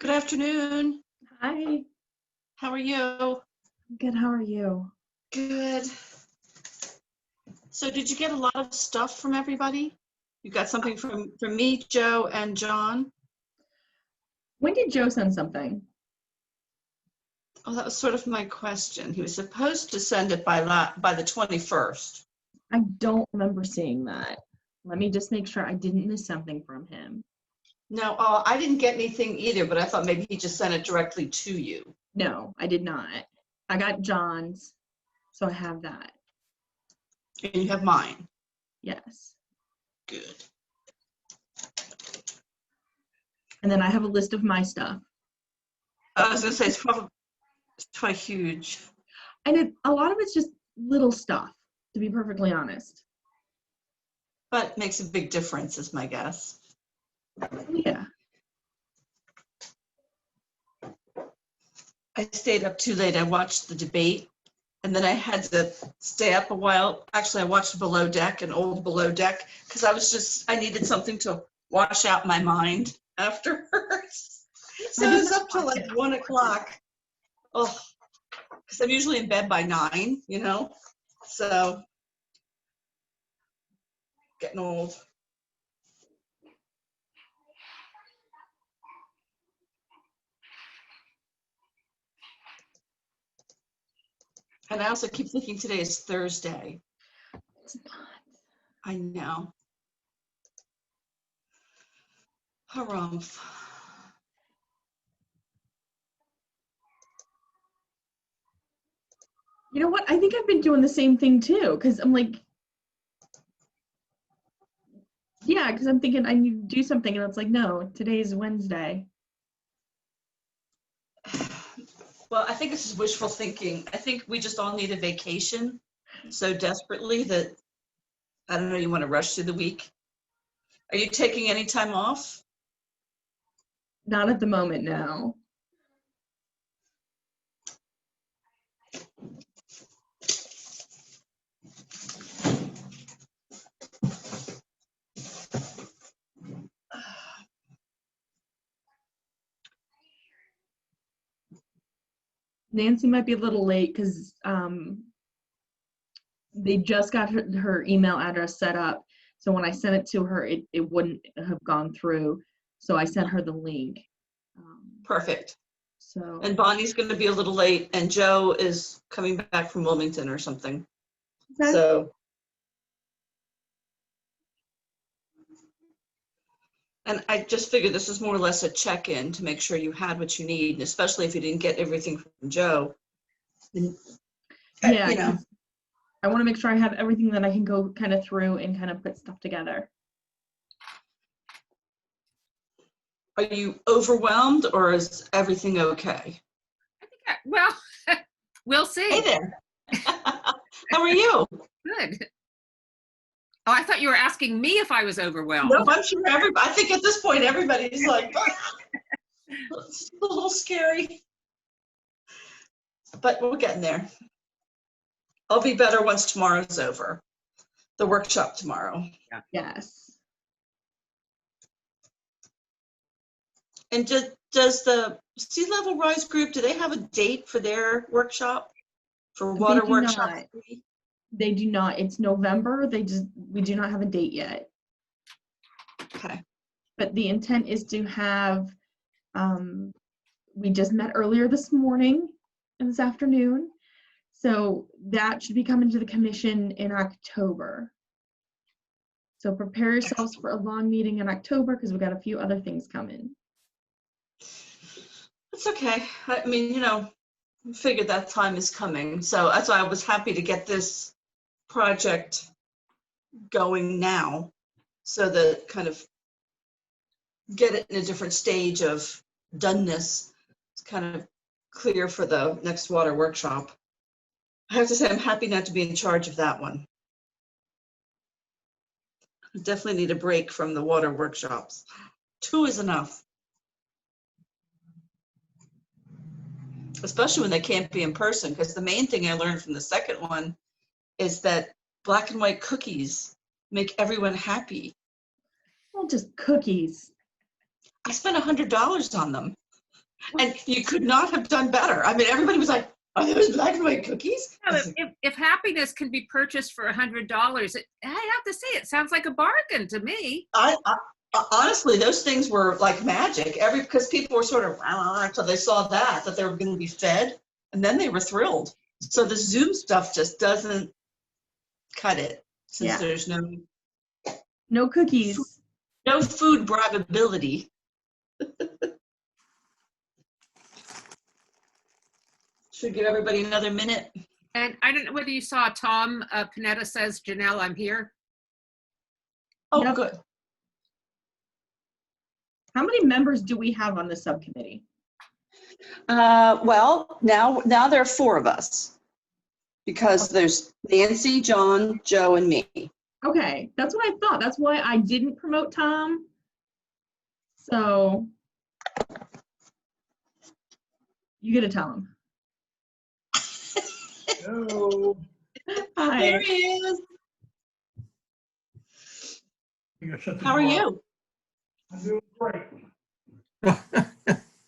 Good afternoon. Hi, How are you? good. How are you? Good. So did you get a lot of stuff from everybody? You got something from me, Joe, and John? When did Joe send something? Oh, that was sort of my question. He was supposed to send it by the 21st. I don't remember seeing that. Let me just make sure I didn't miss something from him. No, I didn't get anything either, but I thought maybe he just sent it directly to you. No, I did not. I got John's, so I have that. And you have mine. Yes. Good. And then I have a list of my stuff. I was going to say, it's probably huge. And a lot of it's just little stuff, to be perfectly honest. But makes a big difference, is my guess. Yeah. I stayed up too late. I watched the debate, and then I had to stay up a while. Actually, I watched Below Deck, an old Below Deck, because I needed something to wash out my mind afterwards. So I was up till like 1 o'clock. Oh, because I'm usually in bed by 9, so getting old. And I also keep thinking today is Thursday. It's not. I know. Harumph. You know what? I think I've been doing the same thing too, because I'm like, yeah, because I'm thinking I need to do something, and it's like, no, today's Wednesday. Well, I think this is wishful thinking. I think we just all need a vacation so desperately that, I don't know, you want to rush through the week. Are you taking any time off? Not at the moment, no. Nancy might be a little late because they just got her email address set up. So when I sent it to her, it wouldn't have gone through. So I sent her the link. Perfect. So And Bonnie's going to be a little late, and Joe is coming back from Wilmington or something. okay. So, and I just figured this is more or less a check-in to make sure you had what you need, and especially if you didn't get everything from Joe. Then, Yeah, I want to make sure I have everything that I can go kind of through and kind of put stuff together. Are you overwhelmed, or is everything okay? Well, we'll see. Hey there. How are you? Good. Oh, I thought you were asking me if I was overwhelmed. No, I'm sure I think at this point everybody's like, it's a little scary. But we're getting there. I'll be better once tomorrow's over. The workshop tomorrow. Yeah. Yes. And does the Sea Level Rise group, do they have a date for their workshop? For water workshop? They do not. It's November. We do not have a date yet. Okay. But the intent is to have, we just met earlier this morning and this afternoon. So that should be coming to the commission in October. So prepare yourselves for a long meeting in October because we've got a few other things coming. That's okay. I mean, I figured that time is coming. So that's why I was happy to get this project going now, so that kind of get it in a different stage of doneness. It's kind of clear for the next water workshop. I have to say I'm happy not to be in charge of that one. I definitely need a break from the water workshops. 2 is enough. Especially when they can't be in person, because the main thing I learned from the second one is that black and white cookies make everyone happy. Well, just cookies. I spent $100 on them. And you could not have done better. I mean, everybody was like, are those black and white cookies? Yeah, if happiness can be purchased for $100, I have to say, it sounds like a bargain to me. Honestly, those things were like magic. Because people were sort of until they saw that they were going to be fed, and then they were thrilled. So the Zoom stuff just doesn't cut it, since there's no cookies, no food bribability. Should we give everybody another minute? And I don't know whether you saw Tom Panetta says, Janelle, I'm here. Oh, Yep. good. How many members do we have on the subcommittee? Well, now there are 4 of us, because there's Nancy, John, Joe, and me. Okay, that's what I thought. That's why I didn't promote Tom. So you get to tell him. Hello. Hi. There he is. How are you? I'm doing great.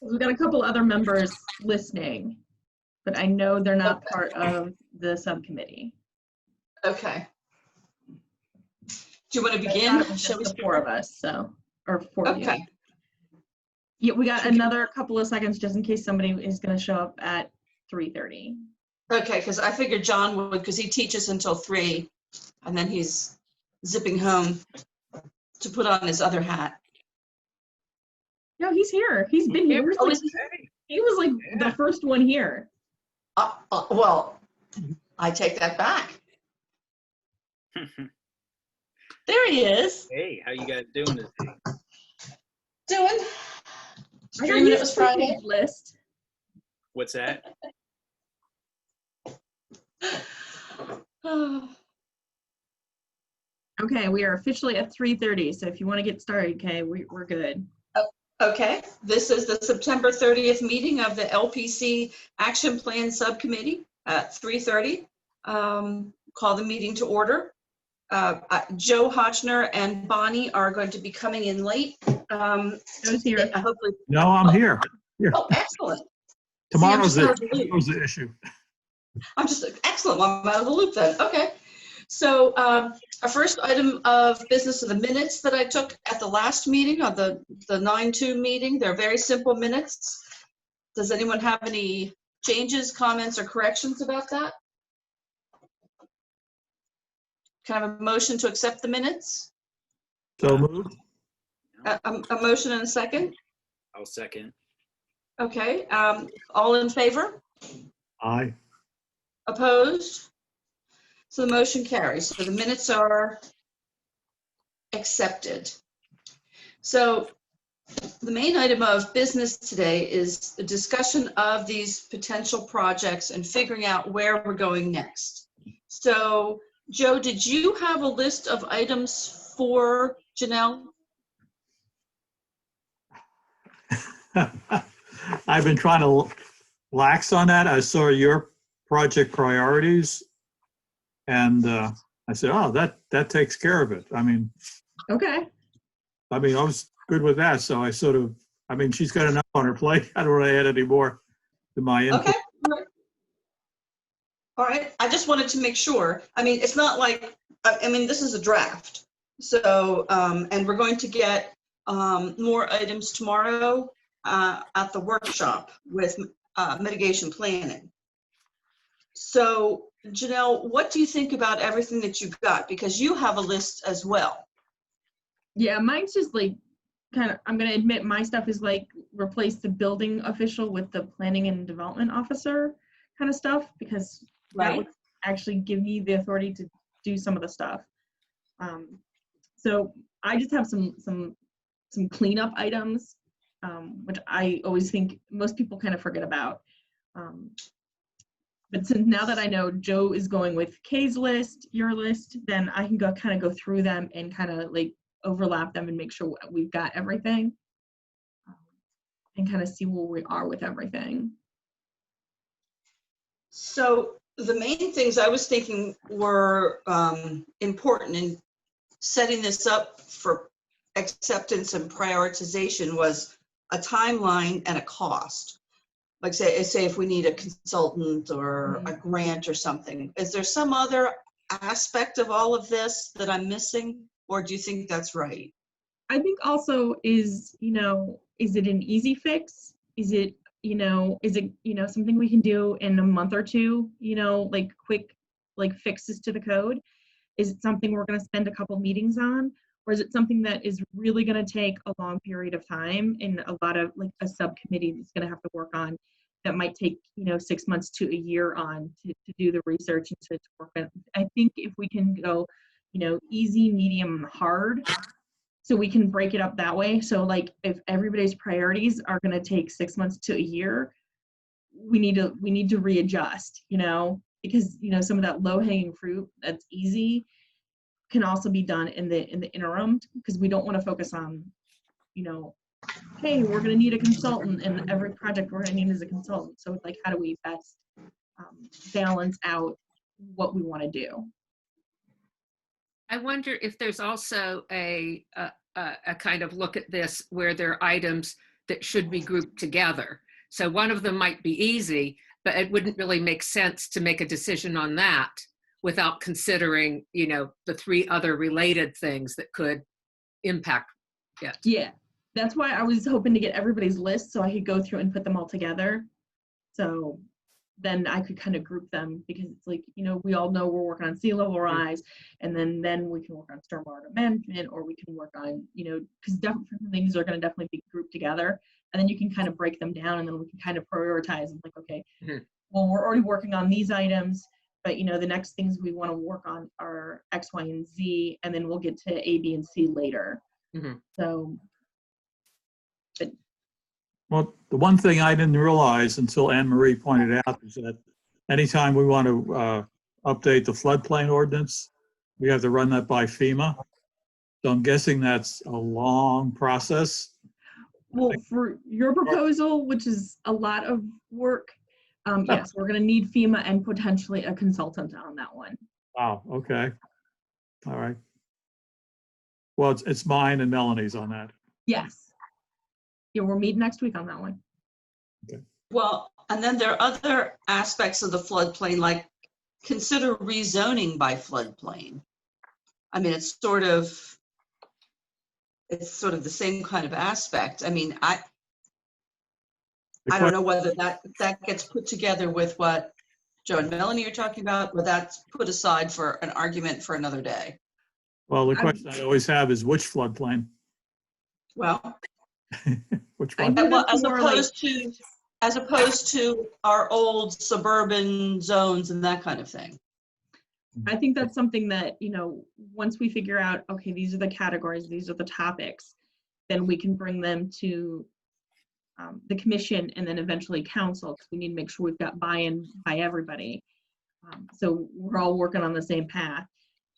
We've got a couple other members listening, but I know they're not part of the subcommittee. Okay. Do you want to I thought begin? it was Shall we just the start? 4 of us, so, or 4 of you. Okay. Yeah, we got Should we- another couple of seconds just in case somebody is going to show up at 3:30. Okay, because I figured John would, because he teaches until 3, and then he's zipping home to put on his other hat. No, he's here. He's been here. Oh, Like, is he? he was like the first one here. Well, I take that back. There he is. Hey, how you guys doing today? Doing. I got Dreaming it his was Friday. pre-made list. What's that? Okay, we are officially at 3:30. So if you want to get started, okay, we're good. Okay, this is the September 30th meeting of the LPC Action Plan Subcommittee at 3:30. Call the meeting to order. Joe Hotchner and Bonnie are going to be coming in late. Joe's here. Hopefully. No, I'm here. Oh, excellent. Tomorrow's See, I'm the issue. I'm just excellent. I'm out of the loop then. Okay. So our first item of business are the minutes that I took at the last meeting, on the 9/2 meeting. They're very simple minutes. Does anyone have any changes, comments, or corrections about that? Can I have a motion to accept the minutes? So moved. A motion and a second? I'll second. Okay. All in favor? Aye. Opposed? So the motion carries. So the minutes are accepted. So the main item of business today is the discussion of these potential projects and figuring out where we're going next. So Joe, did you have a list of items for Janelle? I've been trying to lax on that. I saw your project priorities, and I said, "Oh, that takes care of it." I mean, Okay. I was good with that. So I sort of, she's got enough on her plate. I don't want to add any more to my input. Okay. All right. I just wanted to make sure. It's not like, this is a draft. So, and we're going to get more items tomorrow at the workshop with mitigation planning. So, Janelle, what do you think about everything that you've got? Because you have a list as well. Yeah, mine's just like I'm going to admit my stuff is like replace the building official with the planning and development officer kind of stuff, because that would actually give me the authority to do some of the stuff. So I just have some cleanup items, which I always think most people kind of forget about. But since now that I know Joe is going with Kay's list, your list, then I can go through them and kind of like overlap them and make sure we've got everything, and kind of see where we are with everything. So the main things I was thinking were important in setting this up for acceptance and prioritization was a timeline and a cost. Like say if we need a consultant or a grant or something, is there some other aspect of all of this that I'm missing? Or do you think that's right? I think also is it an easy fix? Is it, something we can do in a month or two, like quick, like fixes to the code? Is it something we're going to spend a couple meetings on? Or is it something that is really going to take a long period of time and a lot of like a subcommittee that's going to have to work on that might take, 6 months to a year on to do the research and to work on? I think if we can go, easy, medium, hard, so we can break it up that way. So like if everybody's priorities are going to take 6 months to a year, we need to readjust, because, some of that low hanging fruit that's easy can also be done in the interim, because we don't want to focus on, hey, we're going to need a consultant and every project we're going to need is a consultant. So it's like, how do we best balance out what we want to do? I wonder if there's also a kind of look at this where there are items that should be grouped together. So one of them might be easy, but it wouldn't really make sense to make a decision on that without considering, the 3 other related things that could impact it. Yeah, that's why I was hoping to get everybody's list so I could go through and put them all together. So then I could kind of group them, because it's like, we all know we're working on sea level rise, and then we can work on stormwater management, or we can work on, because different things are going to definitely be grouped together, and then you can kind of break them down, and then we can kind of prioritize and like, okay, well, we're already working on these items, but the next things we want to work on are X, Y, and Z, and then we'll get to A, B, and C later. So, but Well, the one thing I didn't realize until Anne Marie pointed out is that anytime we want to update the floodplain ordinance, we have to run that by FEMA. So I'm guessing that's a long process. well, for your proposal, which is a lot of work, yes, we're going to need FEMA and potentially a consultant on that one. Wow, okay. All right. Well, it's mine and Melanie's on that. Yes. Yeah, we're meeting next week on that one. Well, and then there are other aspects of the floodplain, like consider rezoning by floodplain. I mean, it's sort of the same kind of aspect. I mean, I don't know whether that gets put together with what Joe and Melanie are talking about, but that's put aside for an argument for another day. Well, the question I always have is which floodplain? Well, Which I one? think well, that's as opposed to our old suburban zones and that kind of thing. I think that's something that, once we figure out, okay, these are the categories, these are the topics, then we can bring them to the commission and then eventually council, because we need to make sure we've got buy-in by everybody. So we're all working on the same path.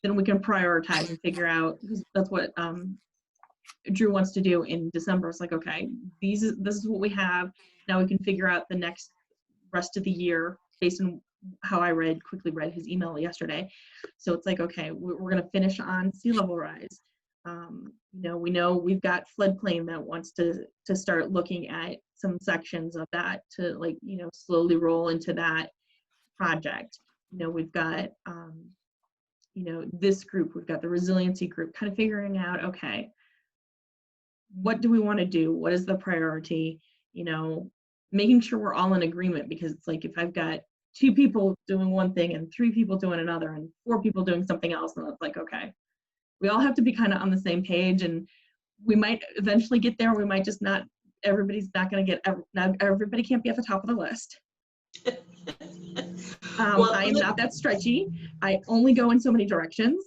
Then we can prioritize and figure out, because that's what Drew wants to do in December. It's like, okay, this is what we have. Now we can figure out the next rest of the year based on how I quickly read his email yesterday. So it's like, okay, we're going to finish on sea level rise. We know we've got floodplain that wants to start looking at some sections of that to slowly roll into that project. We've got, this group, we've got the resiliency group, kind of figuring out, okay, what do we want to do? What is the priority? Making sure we're all in agreement, because it's like if I've got 2 people doing one thing and 3 people doing another and 4 people doing something else, and it's like, okay, we all have to be kind of on the same page, and we might eventually get there. We might just not, everybody's not going to everybody can't be at the top of the list. Well, I am not that stretchy. I only go in so many directions.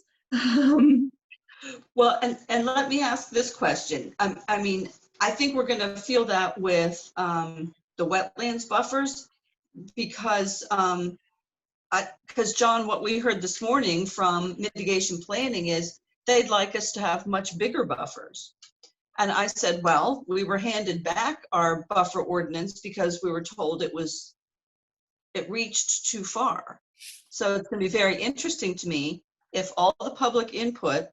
Well, and let me ask this question. I mean, I think we're going to feel that with the wetlands buffers, because John, what we heard this morning from mitigation planning is they'd like us to have much bigger buffers. And I said, well, we were handed back our buffer ordinance because we were told it reached too far. So it's going to be very interesting to me if all the public input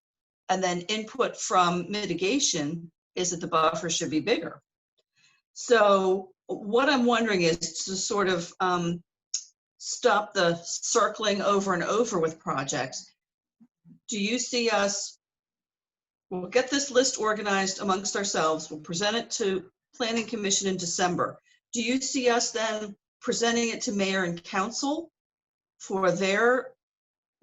and then input from mitigation is that the buffer should be bigger. So what I'm wondering is to sort of stop the circling over and over with projects. Do you see us, we'll get this list organized amongst ourselves, we'll present it to Planning Commission in December. Do you see us then presenting it to mayor and council for their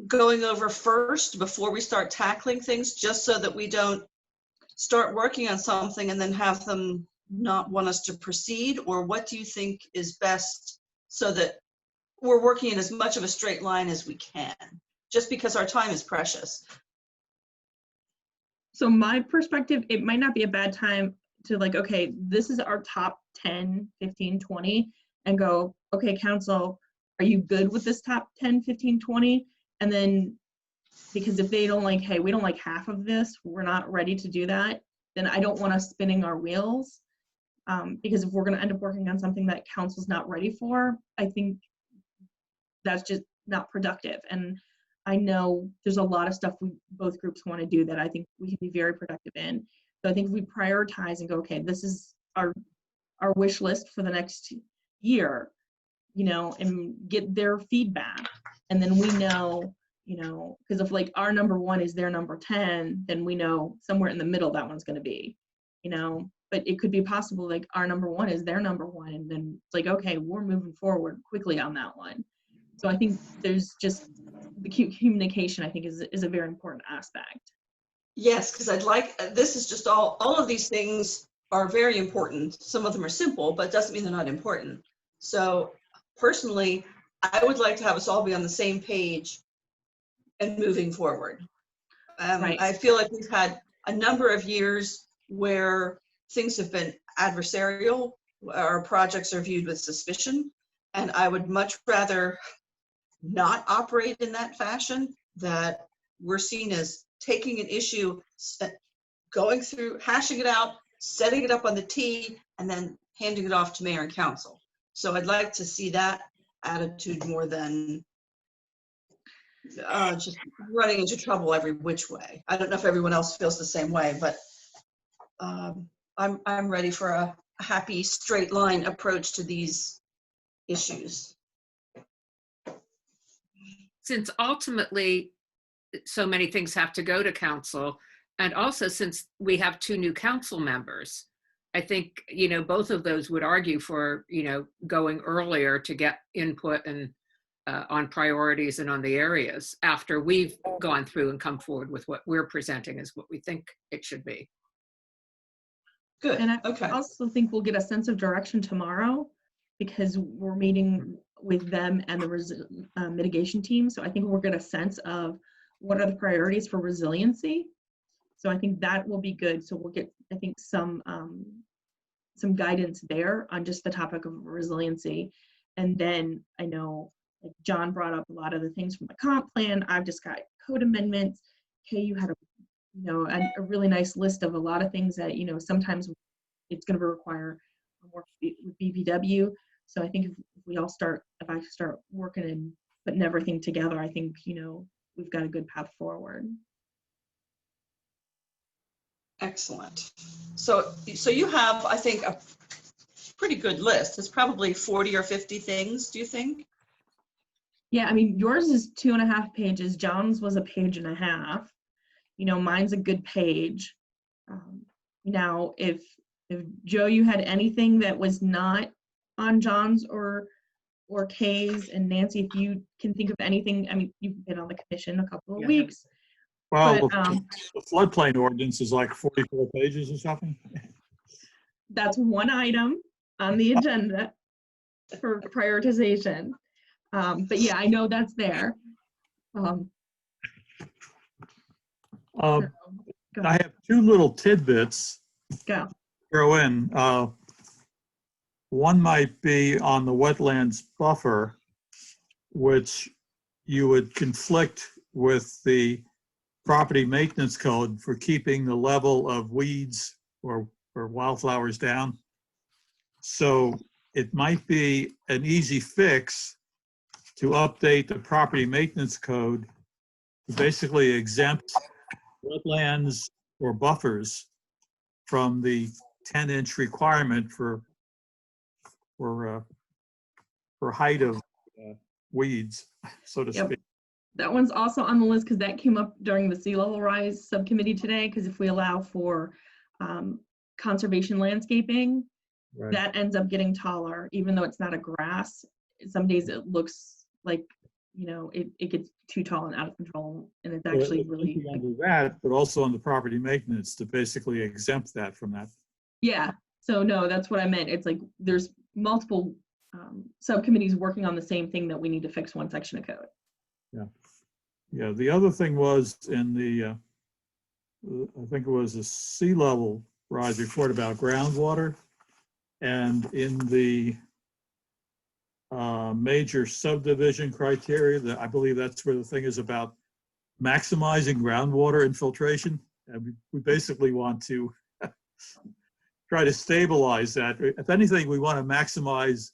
going over first before we start tackling things, just so that we don't start working on something and then have them not want us to proceed? Or what do you think is best so that we're working in as much of a straight line as we can, just because our time is precious? So my perspective, it might not be a bad time to like, okay, this is our top 10, 15, 20, and go, okay, council, are you good with this top 10, 15, 20? And then, because if they don't like, hey, we don't like half of this, we're not ready to do that, then I don't want us spinning our wheels. Because if we're going to end up working on something that council's not ready for, I think that's just not productive. And I know there's a lot of stuff both groups want to do that I think we can be very productive in. So I think if we prioritize and go, okay, this is our wish list for the next year, you know, and get their feedback. And then we know, you know, because if like our number 1 is their number 10, then we know somewhere in the middle that one's going to be, you know. But it could be possible like our number 1 is their number 1, and then it's like, okay, we're moving forward quickly on that one. So I think there's just the communication, I think, is a very important aspect. Yes, because I'd like, this is just all of these things are very important. Some of them are simple, but it doesn't mean they're not important. So personally, I would like to have us all be on the same page and moving forward. Right. I feel like we've had a number of years where things have been adversarial, our projects are viewed with suspicion, and I would much rather not operate in that fashion, that we're seen as taking an issue, going through, hashing it out, setting it up on the tee, and then handing it off to mayor and council. So I'd like to see that attitude more than just running into trouble every which way. I don't know if everyone else feels the same way, but I'm ready for a happy straight line approach to these issues. Since ultimately so many things have to go to council, and also since we have 2 new council members, I think, you know, both of those would argue for, you know, going earlier to get input and on priorities and on the areas after we've gone through and come forward with what we're presenting as what we think it should be. Good. And I Okay. also think we'll get a sense of direction tomorrow, because we're meeting with them and the mitigation team. So I think we'll get a sense of what are the priorities for resiliency. So I think that will be good. So we'll get, I think, some guidance there on just the topic of resiliency. And then I know, like John brought up a lot of the things from the comp plan. I've just got code amendments. Kay, you had a really nice list of a lot of things that, you know, sometimes it's going to require work with BVW. So I think if I start working and putting everything together, I think, you know, we've got a good path forward. Excellent. So you have, I think, a pretty good list. It's probably 40 or 50 things, do you think? Yeah, I mean, yours is 2.5 pages. John's was 1.5 pages. You know, mine's a good page. Now, if Joe, you had anything that was not on John's or Kay's, and Nancy, if you can think of anything, I mean, you've been on the commission a couple of weeks. Well, But, the floodplain ordinance is like 44 pages or something. that's one item on the agenda for prioritization. But yeah, I know that's there. I have 2 little tidbits Go. to throw in. One might be on the wetlands buffer, which you would conflict with the property maintenance code for keeping the level of weeds or wildflowers down. So it might be an easy fix to update the property maintenance code to basically exempt wetlands or buffers from the 10-inch requirement for for height of weeds, so to Yep. speak. That one's also on the list because that came up during the sea level rise subcommittee today. Because if we allow for conservation landscaping, Right. that ends up getting taller, even though it's not a grass. Some days it looks like, it gets too tall and out of control, and it's actually really, You can do that, but also on the property maintenance to basically exempt that from that. yeah. So no, that's what I meant. It's like there's multiple subcommittees working on the same thing that we need to fix one section of code. Yeah, the other thing was in the, I think it was a sea level rise report about groundwater. And in the major subdivision criteria, that I believe that's where the thing is about maximizing groundwater infiltration. And we basically want to try to stabilize that. If anything, we want to maximize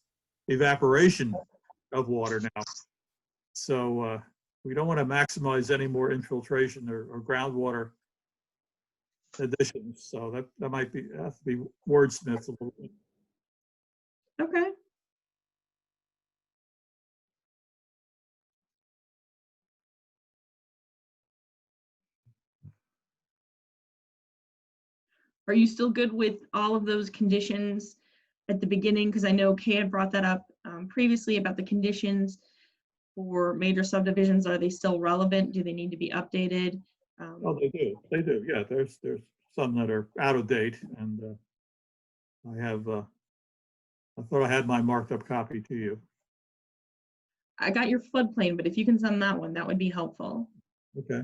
evaporation of water now. So we don't want to maximize any more infiltration or groundwater additions. So that might be, have to be wordsmithed a little bit. Okay. Are you still good with all of those conditions at the beginning? Because I know Kay had brought that up previously about the conditions for major subdivisions. Are they still relevant? Do they need to be updated? Oh, they do. They do. Yeah, there's some that are out of date, and I have. I thought I had my marked up copy to you. I got your floodplain, but if you can send that one, that would be helpful. Okay.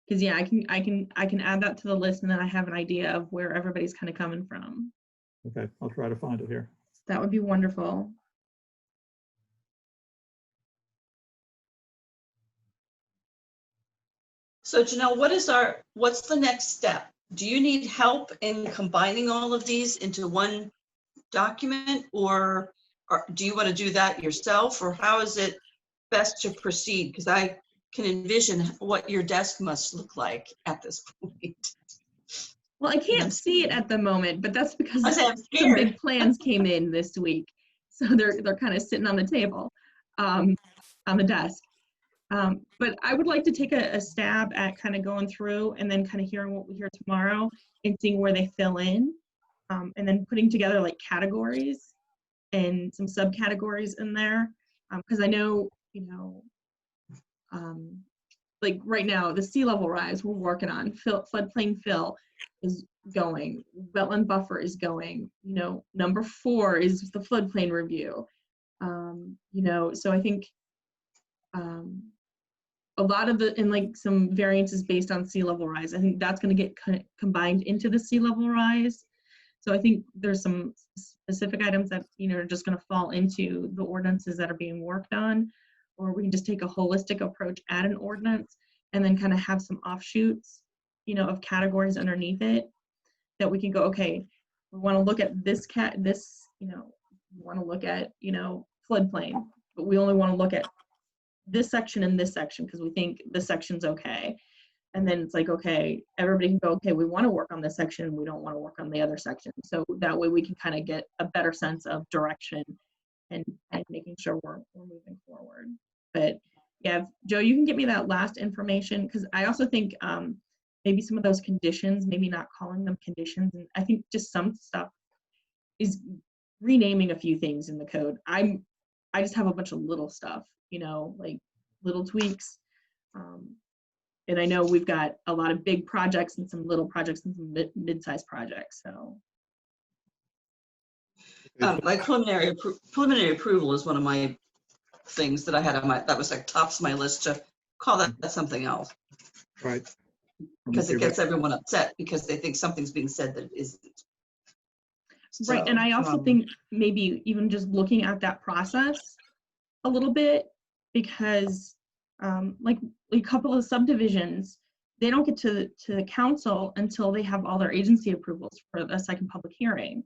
Because yeah, I can add that to the list, and then I have an idea of where everybody's kind of coming from. Okay, I'll try to find it here. That would be wonderful. So Janelle, what's the next step? Do you need help in combining all of these into one document, or do you want to do that yourself, or how is it best to proceed? Because I can envision what your desk must look like at this point. Well, I can't see it at the moment, but that's because I'm some scared. big plans came in this week. So they're kind of sitting on the table, on the desk. But I would like to take a stab at kind of going through and then kind of hearing what we hear tomorrow and seeing where they fill in, and then putting together like categories and some subcategories in there. Because I know, like right now, the sea level rise we're working on, floodplain fill is going, wetland buffer is going, number 4 is the floodplain review. So I think a lot of the, and like some variances based on sea level rise, I think that's going to get combined into the sea level rise. So I think there's some specific items that, are just going to fall into the ordinances that are being worked on, or we can just take a holistic approach at an ordinance and then kind of have some offshoots, of categories underneath it that we can go, okay, we want to look at this we want to look at, floodplain, but we only want to look at this section and this section because we think this section's okay. And then it's like, okay, everybody can go, okay, we want to work on this section, we don't want to work on the other section. So that way we can kind of get a better sense of direction and making sure we're moving forward. But yeah, Joe, you can get me that last information, because I also think maybe some of those conditions, maybe not calling them conditions, and I think just some stuff is renaming a few things in the code. I just have a bunch of little stuff, like little tweaks. And I know we've got a lot of big projects and some little projects and some mid-sized projects. So, Like preliminary approval is one of my things that I had on that was like tops of my list to call that something else, Right. because it gets everyone upset because they think something's being said that isn't. right, and I also think maybe even just looking at that process a little bit, because like a couple of subdivisions, they don't get to the council until they have all their agency approvals for a second public hearing.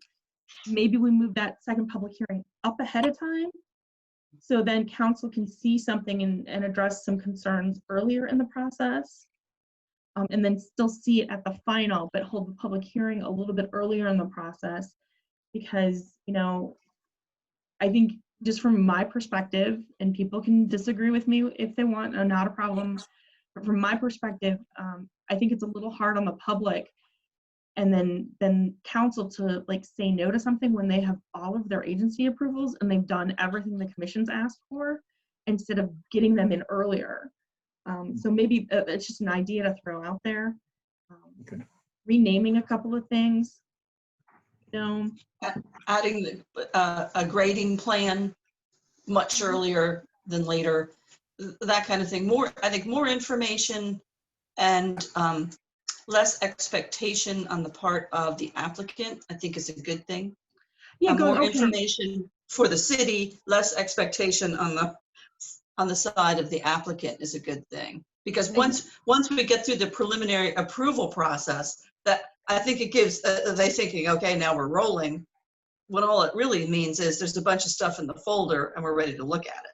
Maybe we move that second public hearing up ahead of time, so then council can see something and address some concerns earlier in the process, and then still see it at the final, but hold the public hearing a little bit earlier in the process, because I think just from my perspective, and people can disagree with me if they want, not a problem. But from my perspective, I think it's a little hard on the public and then council to like say no to something when they have all of their agency approvals and they've done everything the commission's asked for instead of getting them in earlier. So maybe it's just an idea to throw out there. Okay. Renaming a couple of things. You know, Adding a grading plan much earlier than later, that kind of thing. I think more information and less expectation on the part of the applicant, I think is a good thing. yeah, More information for the city, less expectation on the side of the applicant is a good thing. Because once we get through the preliminary approval process, that I think it gives they thinking, okay, now we're rolling. When all it really means is there's a bunch of stuff in the folder and we're ready to look at it.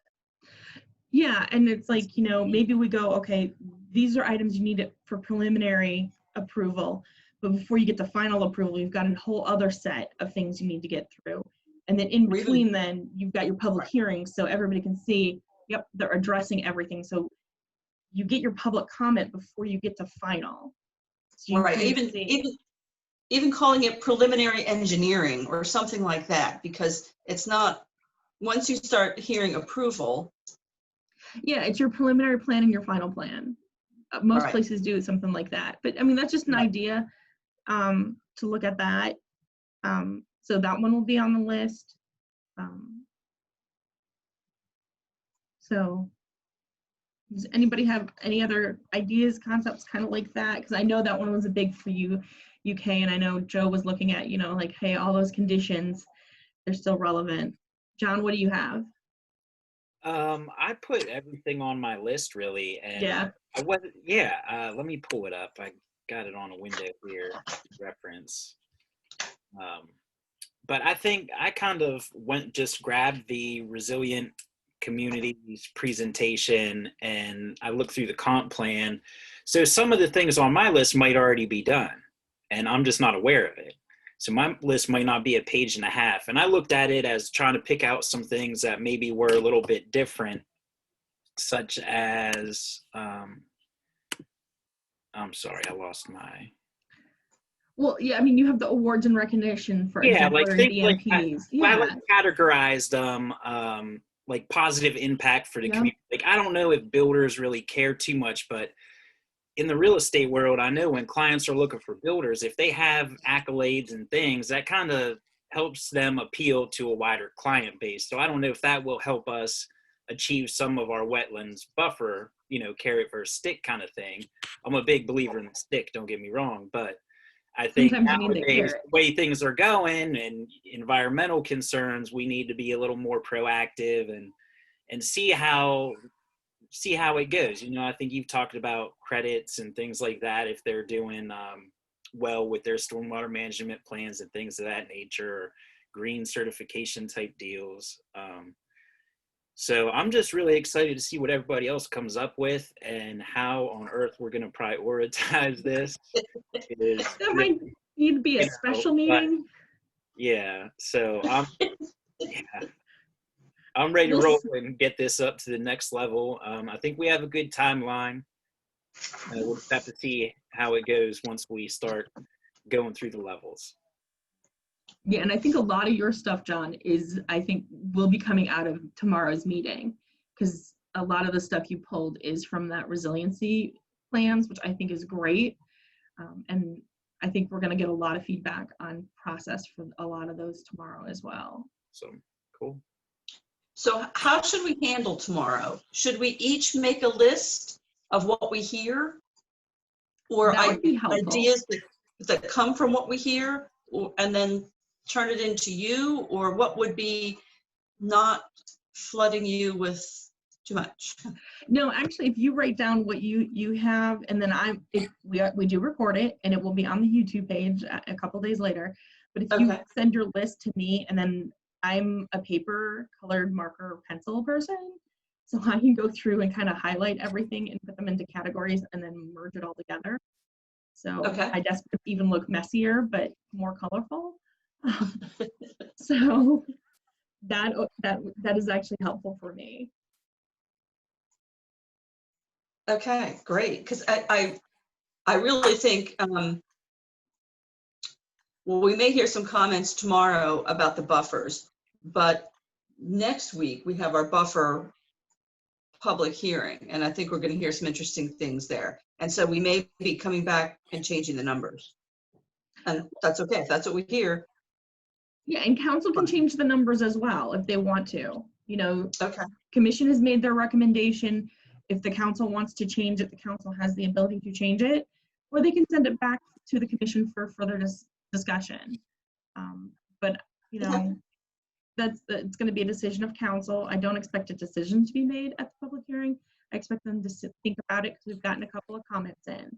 Yeah, and it's like, you know, maybe we go, okay, these are items you need for preliminary approval, but before you get to final approval, you've got a whole other set of things you need to get through. And then in between, then you've got your public hearings, so everybody can see, yep, they're addressing everything. So you get your public comment before you get to final. So Right, even calling it preliminary engineering or something like that, because it's not, once you start hearing approval. Yeah, it's your preliminary plan and your final plan. Most Right. places do something like that. But I mean, that's just an idea to look at that. So that one will be on the list. So does anybody have any other ideas, concepts kind of like that? Because I know that one was a big for you, UK, and I know Joe was looking at, you know, like, hey, all those conditions, they're still relevant. John, what do you have? I put everything on my list really, and Yeah. Let me pull it up. I got it on a window here, reference. But I think I kind of grabbed the resilient communities presentation and I looked through the comp plan. So some of the things on my list might already be done and I'm just not aware of it. So my list might not be a page and a half. And I looked at it as trying to pick out some things that maybe were a little bit different, such as, I'm sorry, I lost my. Well, yeah, I mean, you have the awards and recognition for exemplary BMPs. I like categorized them like positive impact for the community. Like, I don't know if builders really care too much, but in the real estate world, I know when clients are looking for builders, if they have accolades and things, that kind of helps them appeal to a wider client base. So I don't know if that will help us achieve some of our wetlands buffer, you know, carrot versus stick kind of thing. I'm a big believer in the stick, don't get me wrong, but I think nowadays, the way things are going and environmental concerns, we need to be a little more proactive and see how it goes. You know, I think you've talked about credits and things like that, if they're doing well with their stormwater management plans and things of that nature, or green certification type deals. So I'm just really excited to see what everybody else comes up with and how on earth we're going to prioritize this. That might need to be a special meeting. Yeah, so I'm ready to roll and get this up to the next level. I think we have a good timeline. We'll just have to see how it goes once we start going through the levels. Yeah, and I think a lot of your stuff, John, I think will be coming out of tomorrow's meeting, because a lot of the stuff you pulled is from that resiliency plans, which I think is great. And I think we're going to get a lot of feedback on process for a lot of those tomorrow as well. So, cool. So how should we handle tomorrow? Should we each make a list of what we hear? Or ideas that come from what we hear, and then turn it into you? Or what would be not flooding you with too much? No, actually, if you write down what you have, and then we do record it, and it will be on the YouTube page a couple days later. But if you send your list to me, and then I'm a paper colored marker pencil person, so I can go through and kind of highlight everything and put them into categories and then merge it all together. So my desk would even look messier, but more colorful. So that is actually helpful for me. Okay, great. Because I really think, well, we may hear some comments tomorrow about the buffers, but next week we have our buffer public hearing, and I think we're going to hear some interesting things there. And so we may be coming back and changing the numbers. And that's okay, if that's what we hear. Yeah, and council can change the numbers as well if they want to. You know, Okay, commission has made their recommendation. If the council wants to change it, the council has the ability to change it, or they can send it back to the commission for further discussion. But you know, it's going to be a decision of council. I don't expect a decision to be made at the public hearing. I expect them to think about it because we've gotten a couple of comments in.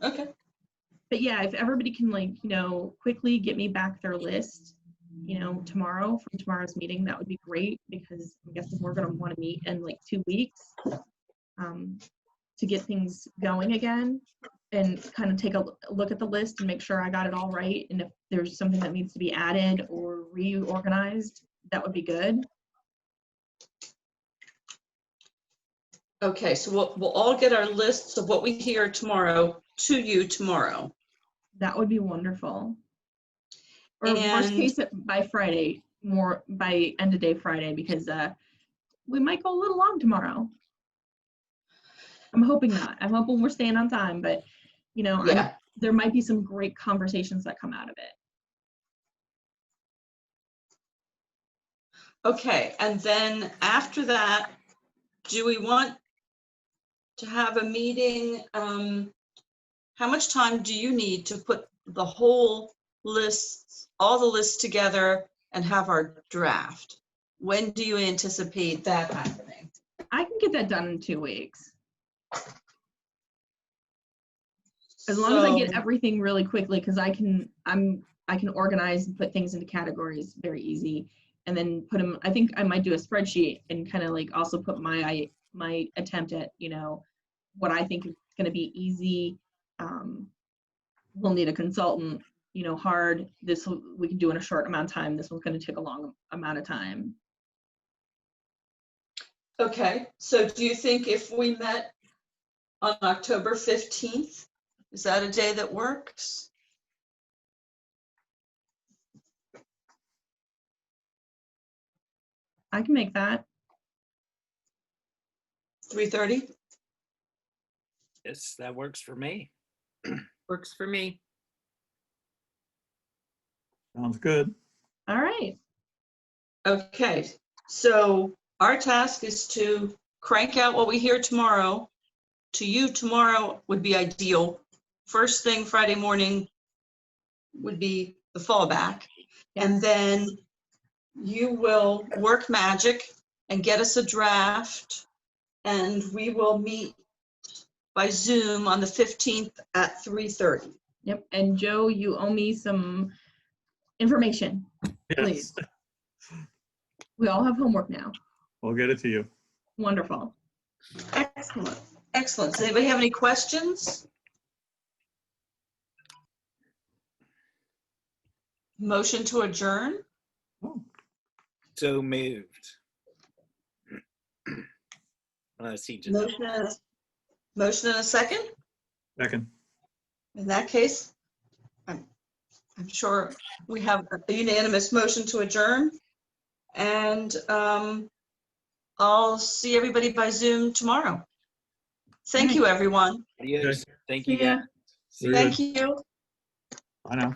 okay, But yeah, if everybody can, like, you know, quickly get me back their list, you know, tomorrow from tomorrow's meeting, that would be great, because I'm guessing we're going to want to meet in like 2 weeks to get things going again, and kind of take a look at the list and make sure I got it all right. And if there's something that needs to be added or reorganized, that would be good. okay. So we'll all get our lists of what we hear tomorrow to you tomorrow. That would be wonderful. Or worst And- case, by Friday, more by end of day Friday, because we might go a little long tomorrow. I'm hoping not. I'm hoping we're staying on time, but you know, Yeah. there might be some great conversations that come out of it. Okay, and then after that, do we want to have a meeting? How much time do you need to put the whole list, all the lists together and have our draft? When do you anticipate that happening? I can get that done in 2 weeks. As long as I get So- everything really quickly, because I can organize and put things into categories very easy, and then put them. I think I might do a spreadsheet and kind of like also put my attempt at, you know, what I think is going to be easy. We'll need a consultant, you know, hard. We can do in a short amount of time. This one's going to take a long amount of time. Okay, so do you think if we met on October 15th, is that a day that works? I can make that. 3:30? Yes, that works for me. Works for me. Sounds good. All right. Okay, so our task is to crank out what we hear tomorrow. To you, tomorrow would be ideal. First thing Friday morning would be the fallback. And then you will work magic and get us a draft. And we will meet by Zoom on the 15th at 3:30. Yep. And Joe, you owe me some information. Please. Yes, We all have homework now. we'll get it to you. Wonderful. Excellent, excellent. Does anybody have any questions? Motion to adjourn? Oh, So moved. See, just Motion and a second? second. In that case, I'm sure we have a unanimous motion to adjourn. And I'll see everybody by Zoom tomorrow. Thank you, everyone. adios. Thank See you, ya. guys. See ya. Thank you. I know.